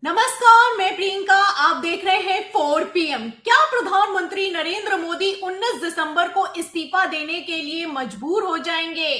नमस्कार, मैं प्रियंका। आप देख रहे हैं 4 PM। क्या प्रधानमंत्री नरेंद्र मोदी 19 दिसंबर को इस्तीफा देने के लिए मजबूर हो जाएंगे?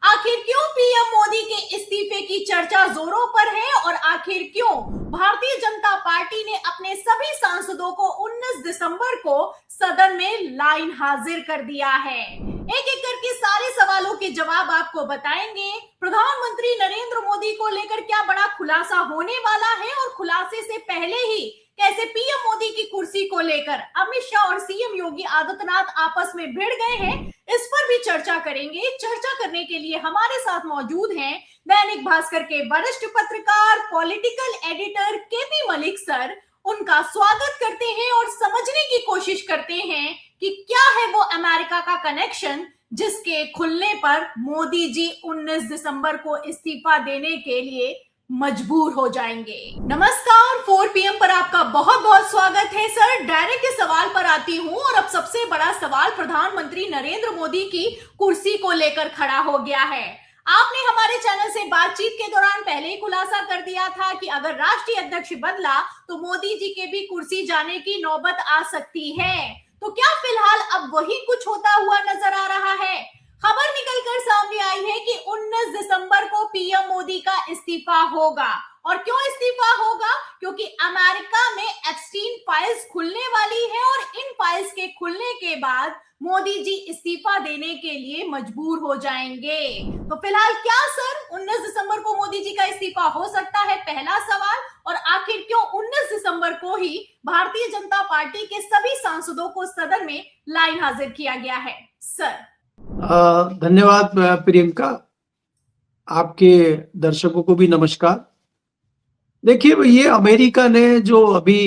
आखिर क्यों पीएम मोदी के इस्तीफे की चर्चा जोरों पर है और आखिर क्यों भारतीय जनता पार्टी ने अपने सभी सांसदों को 19 दिसंबर को सदन में लाइन हाजिर कर दिया है? एक एक करके सारे सवालों के जवाब आपको बताएंगे। प्रधानमंत्री नरेंद्र मोदी को लेकर क्या बड़ा खुलासा होने वाला है और खुलासे से पहले ही कैसे पीएम मोदी की कुर्सी को लेकर अमित शाह और सीएम योगी आदित्यनाथ आपस में भिड़ गए हैं, इस पर भी चर्चा करेंगे। चर्चा करने के लिए हमारे साथ मौजूद हैं दैनिक भास्कर के वरिष्ठ पत्रकार, political editor KP Malik sir. उनका स्वागत करते हैं और समझने की कोशिश करते हैं कि क्या है वो अमेरिका का कनेक्शन जिसके खुलने पर मोदी जी 19 दिसंबर को इस्तीफा देने के लिए मजबूर हो जाएंगे। नमस्कार, 4 PM पर आपका बहुत बहुत स्वागत है सर। डायरेक्ट के सवाल पर आती हूं और अब सबसे बड़ा सवाल प्रधानमंत्री नरेंद्र मोदी की कुर्सी को लेकर खड़ा हो गया है। आपने हमारे चैनल से बातचीत के दौरान पहले ही खुलासा कर दिया था कि अगर राष्ट्रीय अध्यक्ष बदला तो मोदी जी के भी कुर्सी जाने की नौबत आ सकती है। तो क्या फिलहाल अब वही कुछ होता हुआ नजर आ रहा है? खबर निकलकर सामने आई है कि 19 दिसंबर को पीएम मोदी का इस्तीफा होगा। और क्यों इस्तीफा होगा? क्योंकि अमेरिका में एप्स्टीन फाइल्स खुलने वाली है और इन फाइल्स के खुलने के बाद मोदी जी इस्तीफा देने के लिए मजबूर हो जाएंगे। तो फिलहाल क्या सर 19 दिसंबर को मोदी जी का इस्तीफा हो सकता है, पहला सवाल। और आखिर क्यों 19 दिसंबर को ही भारतीय जनता पार्टी के सभी सांसदों को सदन में लाइन हाजिर किया गया है सर? धन्यवाद प्रियंका। आपके दर्शकों को भी नमस्कार। देखिए, ये अमेरिका ने जो अभी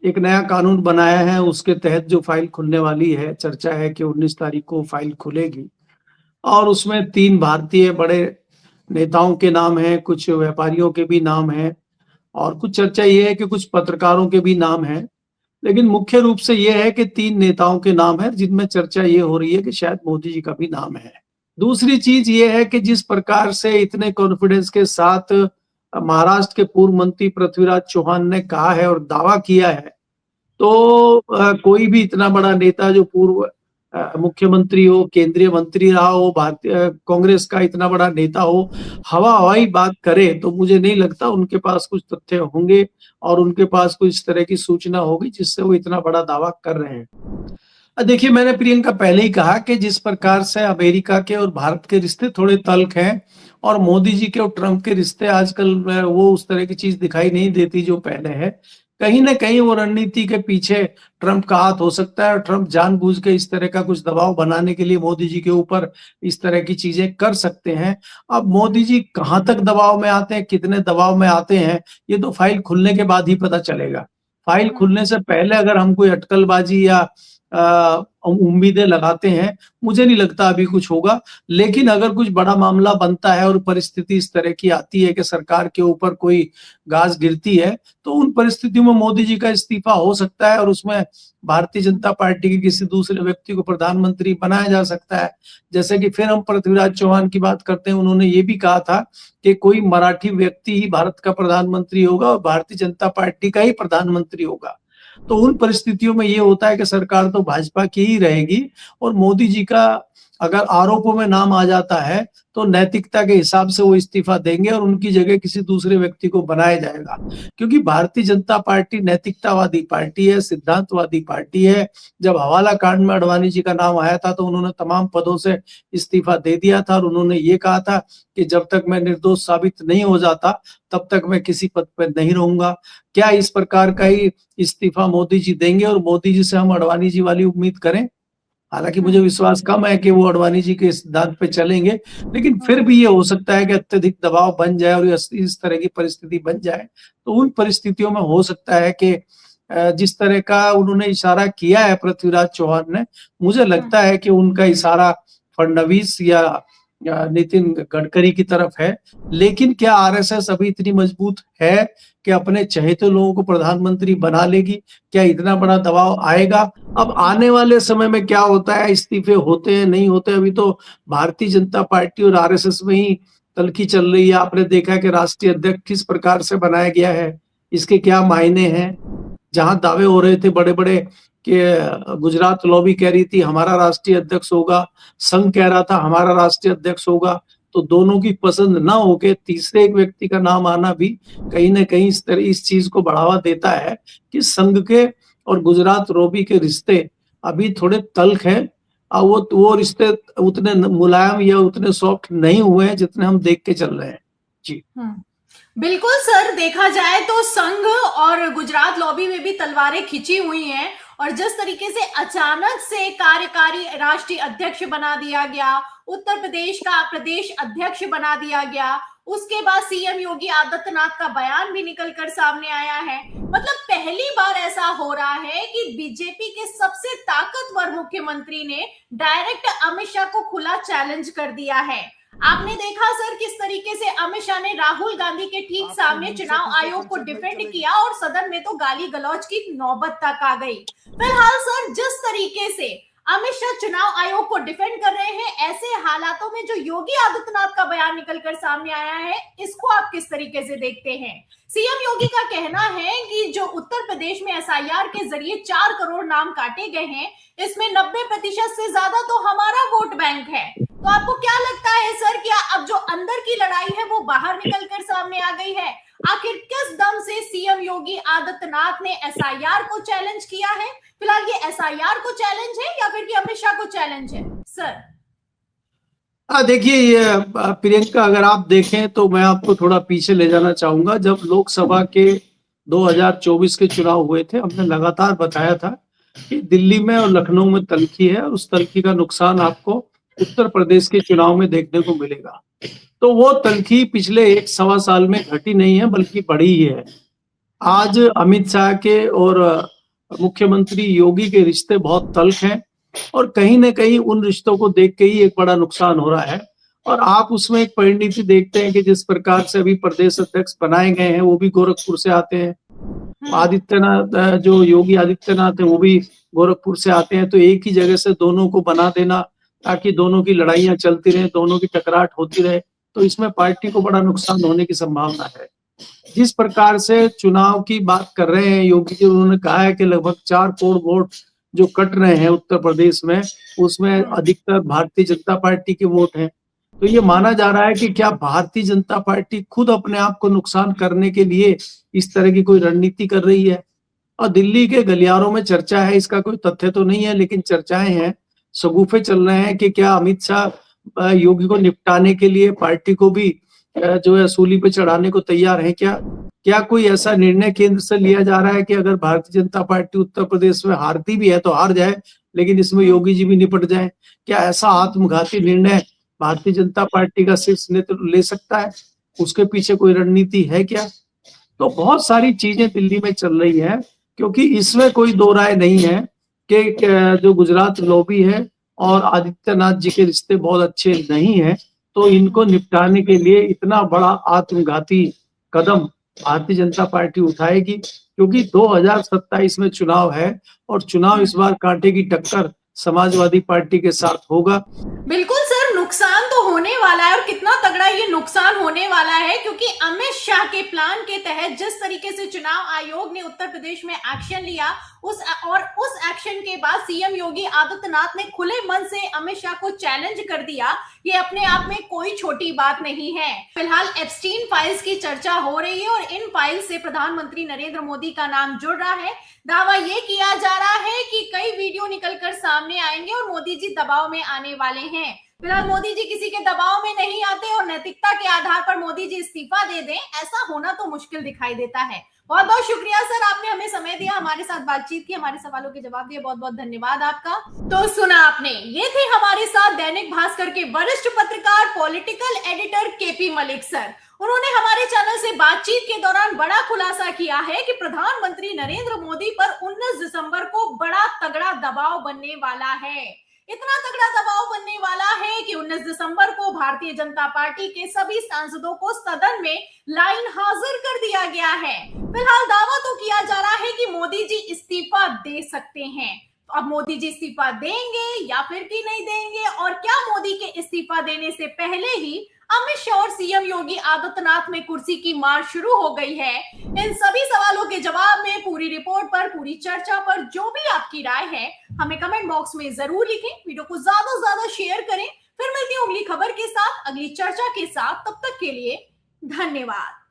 एक नया कानून बनाया है उसके तहत जो फाइल खुलने वाली है, चर्चा है कि 19 तारीख को फाइल खुलेगी और उसमें 3 भारतीय बड़े नेताओं के नाम हैं, कुछ व्यापारियों के भी नाम हैं और कुछ चर्चा ये है कि कुछ पत्रकारों के भी नाम हैं। लेकिन मुख्य रूप से ये है कि 3 नेताओं के नाम है जिनमें चर्चा ये हो रही है कि शायद मोदी जी का भी नाम है। दूसरी चीज ये है कि जिस प्रकार से इतने कॉन्फिडेंस के साथ महाराष्ट्र के पूर्व मंत्री पृथ्वीराज चौहान ने कहा है और दावा किया है, तो कोई भी इतना बड़ा नेता जो पूर्व मुख्यमंत्री हो, केंद्रीय मंत्री रहा हो, भारतीय कांग्रेस का इतना बड़ा नेता हो, हवाई बात करे तो मुझे नहीं लगता उनके पास कुछ तथ्य होंगे और उनके पास कुछ इस तरह की सूचना होगी जिससे वो इतना बड़ा दावा कर रहे हैं। देखिए, मैंने प्रियंका पहले ही कहा कि जिस प्रकार से अमेरिका के और भारत के रिश्ते थोड़े तल्ख हैं और मोदी जी के और ट्रंप के रिश्ते आजकल वो उस तरह की चीज दिखाई नहीं देती जो पहले है। कहीं ना कहीं वो रणनीति के पीछे ट्रंप का हाथ हो सकता है और ट्रंप जानबूझ के इस तरह का कुछ दबाव बनाने के लिए मोदी जी के ऊपर इस तरह की चीजें कर सकते हैं। अब मोदी जी कहां तक दबाव में आते हैं, कितने दबाव में आते हैं, ये तो फाइल खुलने के बाद ही पता चलेगा। फाइल खुलने से पहले अगर हम कोई अटकलबाजी या उम्मीदें लगाते हैं, मुझे नहीं लगता अभी कुछ होगा। लेकिन अगर कुछ बड़ा मामला बनता है और परिस्थिति इस तरह की आती है कि सरकार के ऊपर कोई गाज गिरती है, तो उन परिस्थितियों में मोदी जी का इस्तीफा हो सकता है और उसमें भारतीय जनता पार्टी के किसी दूसरे व्यक्ति को प्रधानमंत्री बनाया जा सकता है। जैसे कि फिर हम पृथ्वीराज चौहान की बात करते हैं, उन्होंने ये भी कहा था कि कोई मराठी व्यक्ति ही भारत का प्रधानमंत्री होगा और भारतीय जनता पार्टी का ही प्रधानमंत्री होगा। तो उन परिस्थितियों में ये होता है कि सरकार तो भाजपा की ही रहेगी और मोदी जी का अगर आरोपों में नाम आ जाता है तो नैतिकता के हिसाब से वो इस्तीफा देंगे और उनकी जगह किसी दूसरे व्यक्ति को बनाया जाएगा। क्योंकि भारतीय जनता पार्टी नैतिकतावादी पार्टी है, सिद्धांतवादी पार्टी है। जब हवाला कांड में अडवाणी जी का नाम आया था तो उन्होंने तमाम पदों से इस्तीफा दे दिया था और उन्होंने ये कहा था कि जब तक मैं निर्दोष साबित नहीं हो जाता तब तक मैं किसी पद पर नहीं रहूंगा। क्या इस प्रकार का ही इस्तीफा मोदी जी देंगे और मोदी जी से हम अडवाणी जी वाली उम्मीद करें? हालांकि मुझे विश्वास कम है कि वो अडवाणी जी के सिद्धांत पे चलेंगे, लेकिन फिर भी ये हो सकता है कि अत्यधिक दबाव बन जाए और इस तरह की परिस्थिति बन जाए। तो उन परिस्थितियों में हो सकता है कि जिस तरह का उन्होंने इशारा किया है पृथ्वीराज चौहान ने, मुझे लगता है कि उनका इशारा फडणवीस या नितिन गडकरी की तरफ है। लेकिन क्या आरएसएस अभी इतनी मजबूत है कि अपने चहेते लोगों को प्रधानमंत्री बना लेगी? क्या इतना बड़ा दबाव आएगा? अब आने वाले समय में क्या होता है, इस्तीफे होते हैं नहीं होते, अभी तो भारतीय जनता पार्टी और आरएसएस में ही तल्खी चल रही है। आपने देखा कि राष्ट्रीय अध्यक्ष किस प्रकार से बनाया गया है, इसके क्या मायने हैं। जहां दावे हो रहे थे बड़े बड़े कि गुजरात लॉबी कह रही थी हमारा राष्ट्रीय अध्यक्ष होगा, संघ कह रहा था हमारा राष्ट्रीय अध्यक्ष होगा, तो दोनों की पसंद ना होके तीसरे एक व्यक्ति का नाम आना भी कहीं ना कहीं इस चीज को बढ़ावा देता है कि संघ के और गुजरात लॉबी के रिश्ते अभी थोड़े तल्ख हैं। और वो रिश्ते उतने मुलायम या उतने सॉफ्ट नहीं हुए हैं जितने हम देख के चल रहे हैं। जी बिल्कुल सर, देखा जाए तो संघ और गुजरात लॉबी में भी तलवारें खिंची हुई हैं और जिस तरीके से अचानक से कार्यकारी राष्ट्रीय अध्यक्ष बना दिया गया, उत्तर प्रदेश का प्रदेश अध्यक्ष बना दिया गया, उसके बाद सीएम योगी आदित्यनाथ का बयान भी निकलकर सामने आया है। मतलब पहली बार ऐसा हो रहा है कि बीजेपी के सबसे ताकतवर मुख्यमंत्री ने डायरेक्ट अमित शाह को खुला चैलेंज कर दिया है। आपने देखा सर किस तरीके से अमित शाह ने राहुल गांधी के ठीक सामने चुनाव आयोग को डिफेंड किया और सदन में तो गाली गलौज की नौबत तक आ गई। फिलहाल सर जिस तरीके से अमित शाह चुनाव आयोग को डिफेंड कर रहे हैं, ऐसे हालातों में जो योगी आदित्यनाथ का बयान निकलकर सामने आया है, इसको आप किस तरीके से देखते हैं? सीएम योगी का कहना है कि जो उत्तर प्रदेश में एसआईआर के जरिए 4 करोड़ नाम काटे गए हैं, इसमें 90% से ज्यादा तो हमारा वोट बैंक है। तो आपको क्या लगता है सर, क्या अब जो अंदर की लड़ाई है वो बाहर निकलकर सामने आ गई है? आखिर किस दम से सीएम योगी आदित्यनाथ ने एसआईआर को चैलेंज किया है? फिलहाल ये एसआईआर को चैलेंज है या फिर कि अमित शाह को चैलेंज है सर? देखिए ये प्रियंका, अगर आप देखें तो मैं आपको थोड़ा पीछे ले जाना चाहूंगा। जब लोकसभा के 2024 के चुनाव हुए थे, हमने लगातार बताया था कि दिल्ली में और लखनऊ में तल्खी है और उस तल्खी का नुकसान आपको उत्तर प्रदेश के चुनाव में देखने को मिलेगा। तो वो तल्खी पिछले 1-1.25 साल में घटी नहीं है बल्कि बढ़ी ही है। आज अमित शाह के और मुख्यमंत्री योगी के रिश्ते बहुत तल्ख हैं और कहीं ना कहीं उन रिश्तों को देख के ही एक बड़ा नुकसान हो रहा है। और आप उसमें एक परिणति देखते हैं कि जिस प्रकार से अभी प्रदेश अध्यक्ष बनाए गए हैं वो भी गोरखपुर से आते हैं। आदित्यनाथ, जो योगी आदित्यनाथ है वो भी गोरखपुर से आते हैं। तो एक ही जगह से दोनों को बना देना ताकि दोनों की लड़ाइयां चलती रहे, दोनों की टकराट होती रहे, तो इसमें पार्टी को बड़ा नुकसान होने की संभावना है। जिस प्रकार से चुनाव की बात कर रहे हैं योगी जी, उन्होंने कहा है कि लगभग 4 करोड़ वोट जो कट रहे हैं उत्तर प्रदेश में, उसमें अधिकतर भारतीय जनता पार्टी के वोट हैं। तो ये माना जा रहा है कि क्या भारतीय जनता पार्टी खुद अपने आप को नुकसान करने के लिए इस तरह की कोई रणनीति कर रही है? और दिल्ली के गलियारों में चर्चा है, इसका कोई तथ्य तो नहीं है लेकिन चर्चाएं हैं, शगुफे चल रहे हैं कि क्या अमित शाह योगी को निपटाने के लिए पार्टी को भी जो है सूली पे चढ़ाने को तैयार है। क्या कोई ऐसा निर्णय केंद्र से लिया जा रहा है कि अगर भारतीय जनता पार्टी उत्तर प्रदेश में हारती भी है तो हार जाए लेकिन इसमें योगी जी भी निपट जाए? क्या ऐसा आत्मघाती निर्णय भारतीय जनता पार्टी का शीर्ष नेतृत्व ले सकता है? उसके पीछे कोई रणनीति है क्या? तो बहुत सारी चीजें दिल्ली में चल रही है, क्योंकि इसमें कोई दो राय नहीं है कि जो गुजरात लॉबी है और आदित्यनाथ जी के रिश्ते बहुत अच्छे नहीं है। तो इनको निपटाने के लिए इतना बड़ा आत्मघाती कदम भारतीय जनता पार्टी उठाएगी, क्योंकि 2027 में चुनाव है और चुनाव इस बार कांटे की टक्कर समाजवादी पार्टी के साथ होगा। बिल्कुल सर, नुकसान तो होने वाला है और कितना तगड़ा ये नुकसान होने वाला है, क्योंकि अमित शाह के प्लान के तहत जिस तरीके से चुनाव आयोग ने उत्तर प्रदेश में एक्शन लिया, उस एक्शन के बाद सीएम योगी आदित्यनाथ ने खुले मन से अमित शाह को चैलेंज कर दिया। ये अपने आप में कोई छोटी बात नहीं है। फिलहाल एप्स्टीन फाइल्स की चर्चा हो रही है और इन फाइल्स से प्रधानमंत्री नरेंद्र मोदी का नाम जुड़ रहा है। दावा ये किया जा रहा है कि कई वीडियो निकलकर सामने आएंगे और मोदी जी दबाव में आने वाले हैं। फिलहाल मोदी जी किसी के दबाव में नहीं आते और नैतिकता के आधार पर मोदी जी इस्तीफा दे दें, ऐसा होना तो मुश्किल दिखाई देता है। बहुत बहुत शुक्रिया सर, आपने हमें समय दिया, हमारे साथ बातचीत की, हमारे सवालों के जवाब दिए। बहुत बहुत धन्यवाद आपका। तो सुना आपने, ये थे हमारे साथ दैनिक भास्कर के वरिष्ठ पत्रकार, political editor KP Malik sir. उन्होंने हमारे चैनल से बातचीत के दौरान बड़ा खुलासा किया है कि प्रधानमंत्री नरेंद्र मोदी पर 19 दिसंबर को बड़ा तगड़ा दबाव बनने वाला है। इतना तगड़ा दबाव बनने वाला है कि 19 दिसंबर को भारतीय जनता पार्टी के सभी सांसदों को सदन में लाइन हाजिर कर दिया गया है। फिलहाल दावा तो किया जा रहा है कि मोदी जी इस्तीफा दे सकते हैं। अब मोदी जी इस्तीफा देंगे या फिर कि नहीं देंगे, और क्या मोदी के इस्तीफा देने से पहले ही अमित शाह और सीएम योगी आदित्यनाथ में कुर्सी की मार शुरू हो गई है। इन सभी सवालों के जवाब में, पूरी रिपोर्ट पर, पूरी चर्चा पर जो भी आपकी राय है हमें कमेंट बॉक्स में जरूर लिखें। वीडियो को ज्यादा से ज्यादा शेयर करें। फिर मिलती हूँ अगली खबर के साथ, अगली चर्चा के साथ। तब तक के लिए धन्यवाद।